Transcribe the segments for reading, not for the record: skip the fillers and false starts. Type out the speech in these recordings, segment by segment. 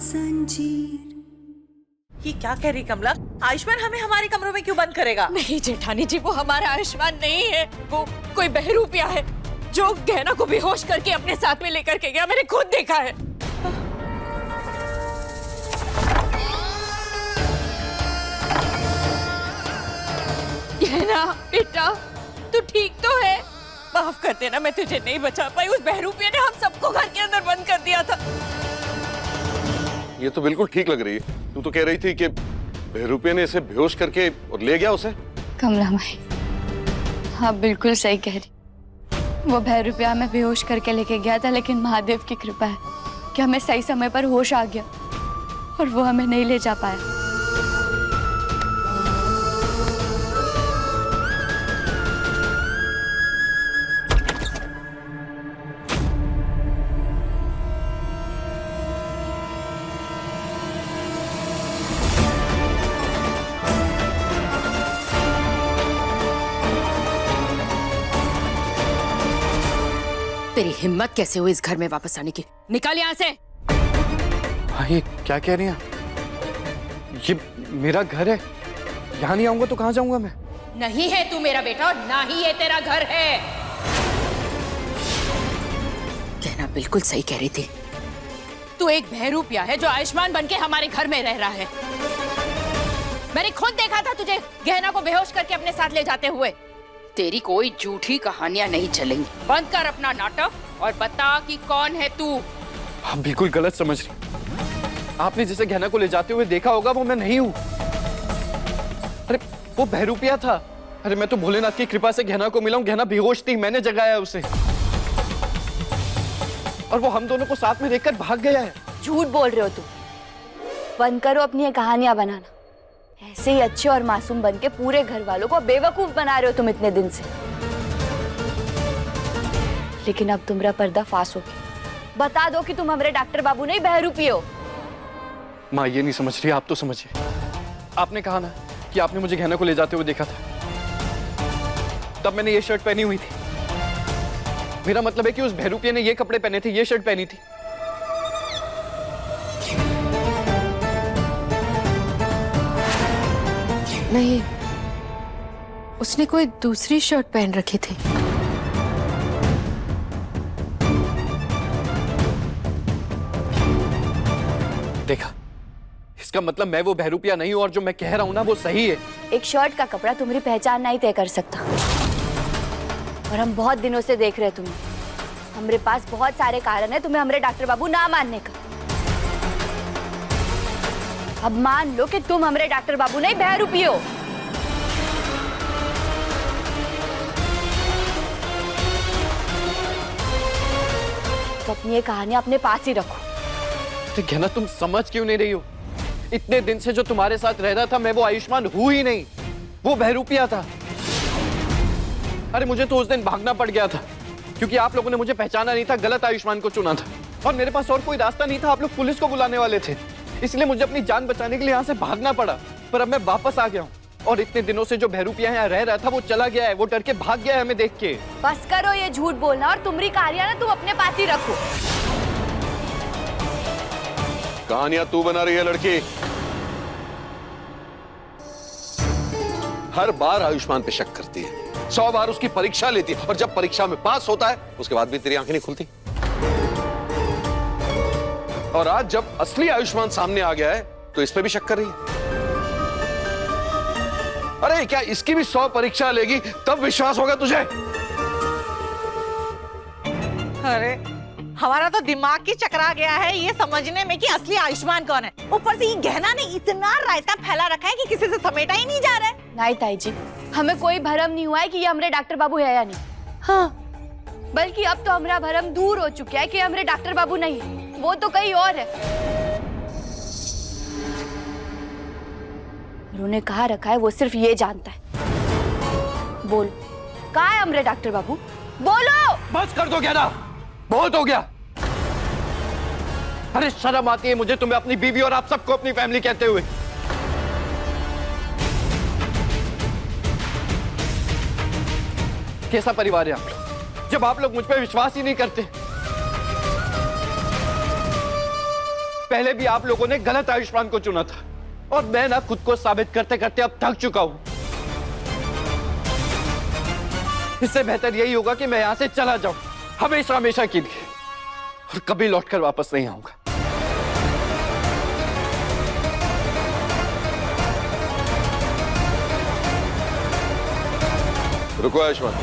जंजीर। ये क्या कह रही कमला? आयुष्मान हमें हमारे कमरों में क्यों बंद करेगा? नहीं जेठानी जी, वो हमारा आयुष्मान नहीं है, वो कोई बहरूपिया है जो गहना को बेहोश करके अपने साथ में लेकर के गया। मैंने खुद देखा है। गहना बेटा, तू ठीक तो है? माफ कर देना, मैं तुझे नहीं बचा पाई। उस बहरूपिया ने हम सबको घर के अंदर बंद कर दिया था। ये तो बिल्कुल ठीक लग रही है। तू तो कह रही थी कि बहरूपिया ने इसे बेहोश करके और ले गया उसे। कमला माई, हाँ बिल्कुल सही कह रही। वो बहरूपिया हमें बेहोश करके लेके गया था, लेकिन महादेव की कृपा है कि हमें सही समय पर होश आ गया और वो हमें नहीं ले जा पाया। तेरी हिम्मत कैसे हुई इस घर में वापस आने की? निकल यहाँ से। हाँ, ये क्या कह रही हैं? ये मेरा घर है, यहाँ नहीं आऊंगा तो कहाँ जाऊंगा मैं? नहीं है तू मेरा बेटा और ना ही ये तेरा घर है। कहना बिल्कुल सही कह रही थी। तू एक बहरूपिया है जो आयुष्मान बनके हमारे घर में रह रहा है। मैंने खुद देखा था तुझे गहना को बेहोश करके अपने साथ ले जाते हुए। तेरी कोई झूठी कहानियां नहीं चलेंगी। बंद कर अपना नाटक और बता कि कौन है तू। आप बिल्कुल गलत समझ रही। आपने जिसे गहना को ले जाते हुए देखा होगा वो मैं नहीं हूँ। अरे वो बहरूपिया था। अरे मैं तो भोलेनाथ की कृपा से गहना को मिला हूँ। गहना बेहोश थी, मैंने जगाया उसे और वो हम दोनों को साथ में देखकर भाग गया है। झूठ बोल रहे हो तुम। बंद करो अपनी ये कहानियां बनाना। ऐसे ही अच्छे और मासूम बन के पूरे घर वालों को बेवकूफ बना रहे हो तुम इतने दिन से। लेकिन अब तुम्हारा पर्दाफाश हो गया। बता दो कि तुम हमारे डॉक्टर बाबू नहीं बहरूपी हो। माँ ये नहीं समझ रही, आप तो समझिए। आपने कहा ना कि आपने मुझे गहना को ले जाते हुए देखा था, तब मैंने ये शर्ट पहनी हुई थी। मेरा मतलब है कि उस बहरूपिया ने ये कपड़े पहने थे, ये शर्ट पहनी थी। नहीं, उसने कोई दूसरी शर्ट पहन रखी थी। देखा, इसका मतलब मैं वो बहरूपिया नहीं हूं और जो मैं कह रहा हूं ना वो सही है। एक शर्ट का कपड़ा तुम्हारी पहचान नहीं तय कर सकता और हम बहुत दिनों से देख रहे हैं तुम्हें। हमारे पास बहुत सारे कारण है तुम्हें हमारे डॉक्टर बाबू ना मानने का। अब मान लो कि तुम हमारे डॉक्टर बाबू नहीं बहरूपी हो। तो अपनी ये कहानियां अपने पास ही रखो। तो गहना तुम समझ क्यों नहीं रही हो? इतने दिन से जो तुम्हारे साथ रह रहा था मैं वो आयुष्मान हूं ही नहीं, वो बहरूपिया था। अरे मुझे तो उस दिन भागना पड़ गया था क्योंकि आप लोगों ने मुझे पहचाना नहीं था, गलत आयुष्मान को चुना था और मेरे पास और कोई रास्ता नहीं था। आप लोग पुलिस को बुलाने वाले थे, इसलिए मुझे अपनी जान बचाने के लिए यहाँ से भागना पड़ा। पर अब मैं वापस आ गया हूँ और इतने दिनों से जो बहरूपिया यहाँ रह रहा था वो चला गया है, वो डर के भाग गया है हमें देख के। बस करो ये झूठ बोलना और तुम्हारी कहानियां ना तुम अपने पास ही रखो। कहानियां तू बना रही है लड़की। हर बार आयुष्मान पे शक करती है, 100 बार उसकी परीक्षा लेती है और जब परीक्षा में पास होता है उसके बाद भी तेरी आंखें नहीं खुलती। और आज जब असली आयुष्मान सामने आ गया है तो इस पे भी शक कर रही है। अरे क्या इसकी भी 100 परीक्षा लेगी तब विश्वास होगा तुझे? अरे हमारा तो दिमाग की चकरा गया है ये समझने में कि असली आयुष्मान कौन है। ऊपर से ये गहना ने इतना रायता फैला रखा है कि किसी से समेटा ही नहीं जा रहा है। नहीं ताई जी, हमें कोई भरम नहीं हुआ है कि ये हमारे डॉक्टर बाबू है या नहीं। हाँ, बल्कि अब तो हमारा भरम दूर हो चुका है कि हमारे डॉक्टर बाबू नहीं है, वो तो कहीं और है। उन्होंने कहा रखा है वो सिर्फ ये जानता है। बोलो, कहाँ है हमारे डॉक्टर बाबू? बोलो। बस कर दो गहना, बहुत हो गया। अरे शर्म आती है मुझे तुम्हें अपनी बीवी और आप सबको अपनी फैमिली कहते हुए। कैसा परिवार है आप लोग जब आप लोग मुझ पे विश्वास ही नहीं करते? पहले भी आप लोगों ने गलत आयुष्मान को चुना था और मैं ना खुद को साबित करते करते अब थक चुका हूं। इससे बेहतर यही होगा कि मैं यहां से चला जाऊं, हमेशा हमेशा के लिए, और कभी लौटकर वापस नहीं आऊंगा। रुको आयुष्मान।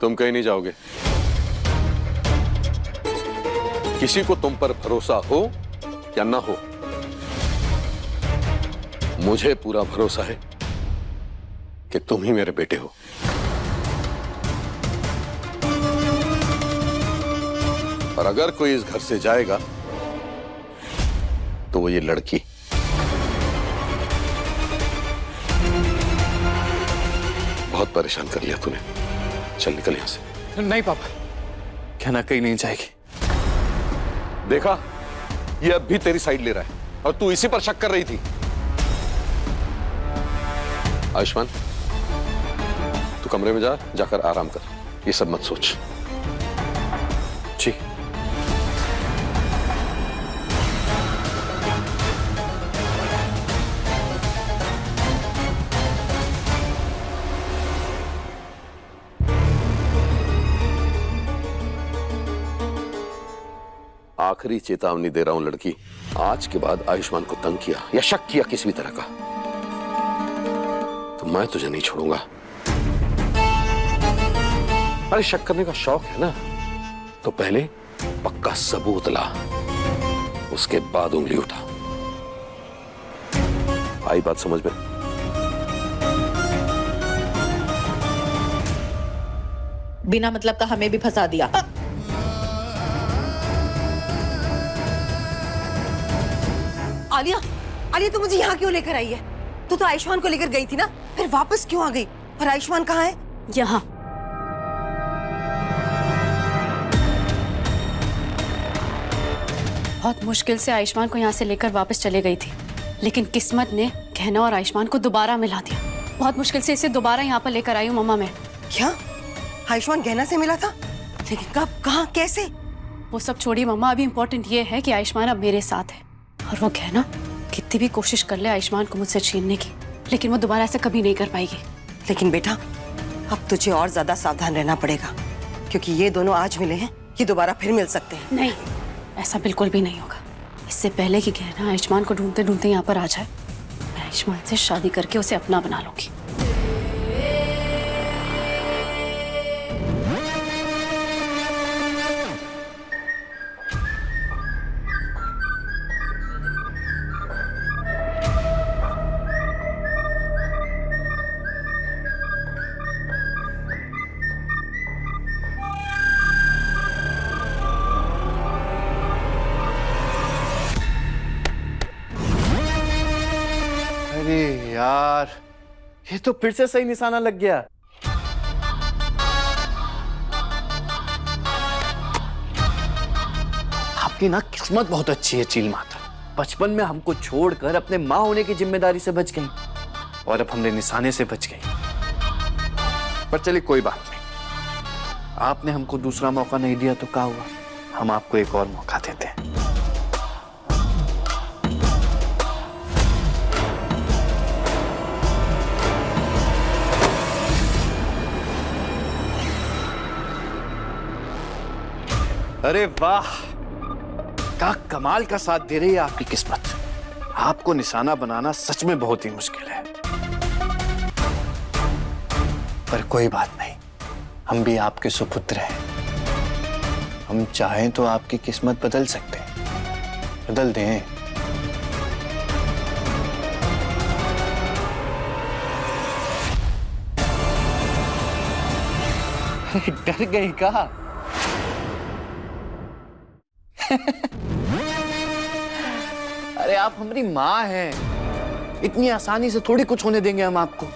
तुम कहीं नहीं जाओगे। किसी को तुम पर भरोसा हो या ना हो, मुझे पूरा भरोसा है कि तुम ही मेरे बेटे हो। और अगर कोई इस घर से जाएगा तो वो ये लड़की। बहुत परेशान कर लिया तूने, चल निकल यहां से। नहीं पापा, कहना कहीं नहीं जाएगी। देखा, ये अब भी तेरी साइड ले रहा है और तू इसी पर शक कर रही थी। आयुष्मान, तू कमरे में जाकर आराम कर, ये सब मत सोच। जी। आखिरी चेतावनी दे रहा हूं लड़की, आज के बाद आयुष्मान को तंग किया या शक किया किसी भी तरह का तो मैं तुझे नहीं छोड़ूंगा। अरे शक करने का शौक है ना, तो पहले पक्का सबूत ला, उसके बाद उंगली उठा। आई बात समझ में? बिना मतलब का हमें भी फंसा दिया। आलिया, आलिया, तू मुझे यहाँ क्यों लेकर आई है? तू तो आयुष्मान को लेकर गई थी ना, फिर वापस क्यों आ गई? और आयुष्मान कहाँ है? यहाँ। बहुत मुश्किल से आयुष्मान को यहाँ से लेकर वापस चले गई थी, लेकिन किस्मत ने गहना और आयुष्मान को दोबारा मिला दिया। बहुत मुश्किल से इसे दोबारा यहाँ पर लेकर आई हूँ मम्मा मैं। क्या आयुष्मान गहना से मिला था? लेकिन कब, कहाँ, कैसे? वो सब छोड़िए मम्मा, अभी इम्पोर्टेंट ये है कि आयुष्मान अब मेरे साथ है और वो गहना कितनी भी कोशिश कर ले आयुष्मान को मुझसे छीनने की, लेकिन वो दोबारा ऐसा कभी नहीं कर पाएगी। लेकिन बेटा, अब तुझे और ज्यादा सावधान रहना पड़ेगा, क्योंकि ये दोनों आज मिले हैं, ये दोबारा फिर मिल सकते हैं। नहीं, ऐसा बिल्कुल भी नहीं होगा। इससे पहले कि गहना आयुष्मान को ढूंढते ढूंढते यहाँ पर आ जाए, मैं आयुष्मान से शादी करके उसे अपना बना लूंगी। अरे यार, ये तो फिर से सही निशाना लग गया। आपकी ना किस्मत बहुत अच्छी है चील माता। बचपन में हमको छोड़कर अपने माँ होने की जिम्मेदारी से बच गई और अब हमने निशाने से बच गई। पर चलिए कोई बात नहीं, आपने हमको दूसरा मौका नहीं दिया तो क्या हुआ, हम आपको एक और मौका देते हैं। अरे वाह, क्या कमाल का साथ दे रही है आपकी किस्मत। आपको निशाना बनाना सच में बहुत ही मुश्किल है, पर कोई बात नहीं, हम भी आपके सुपुत्र हैं। हम चाहें तो आपकी किस्मत बदल सकते हैं, बदल दें। डर गई कहा? अरे आप हमारी माँ हैं, इतनी आसानी से थोड़ी कुछ होने देंगे हम आपको।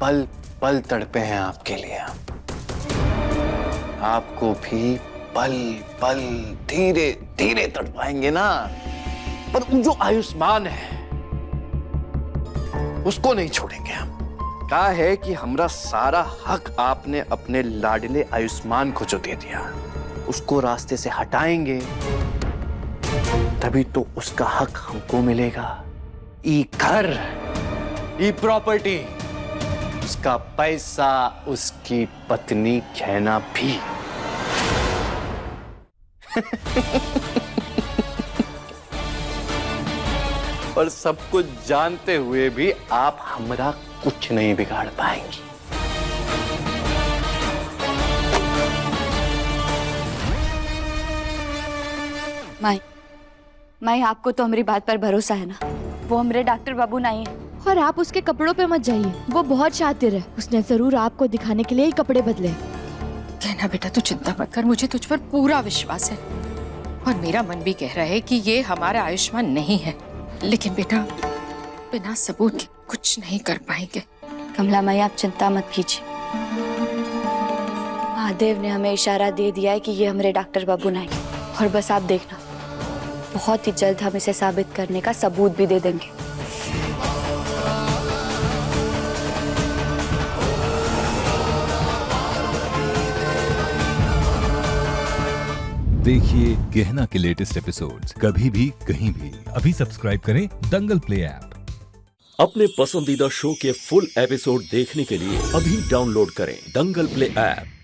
पल पल तड़पे हैं आपके लिए हम। आपको भी पल पल धीरे धीरे तड़पाएंगे ना, पर वो जो आयुष्मान है उसको नहीं छोड़ेंगे हम। कहा है कि हमरा सारा हक आपने अपने लाडले आयुष्मान को जो दे दिया उसको रास्ते से हटाएंगे तभी तो उसका हक हमको मिलेगा। ई घर, ई प्रॉपर्टी, उसका पैसा, उसकी पत्नी कहना भी। और सब कुछ जानते हुए भी आप हमरा कुछ नहीं बिगाड़ पाएंगी। माई आपको तो हमारी बात पर भरोसा है ना? वो हमारे डॉक्टर बाबू नहीं है। और आप उसके कपड़ों पे मत जाइए, वो बहुत शातिर है, उसने जरूर आपको दिखाने के लिए ही कपड़े बदले। कहना बेटा तू चिंता मत कर, मुझे तुझ पर पूरा विश्वास है और मेरा मन भी कह रहा है कि ये हमारा आयुष्मान नहीं है, लेकिन बेटा बिना सबूत के कुछ नहीं कर पाएंगे। कमला माई आप चिंता मत कीजिए, महादेव ने हमें इशारा दे दिया है कि ये हमारे डॉक्टर बाबू नहीं, और बस आप देखना बहुत ही जल्द हम इसे साबित करने का सबूत भी दे देंगे। देखिए गहना के लेटेस्ट एपिसोड्स कभी भी कहीं भी। अभी सब्सक्राइब करें दंगल प्ले ऐप। अपने पसंदीदा शो के फुल एपिसोड देखने के लिए अभी डाउनलोड करें दंगल प्ले ऐप।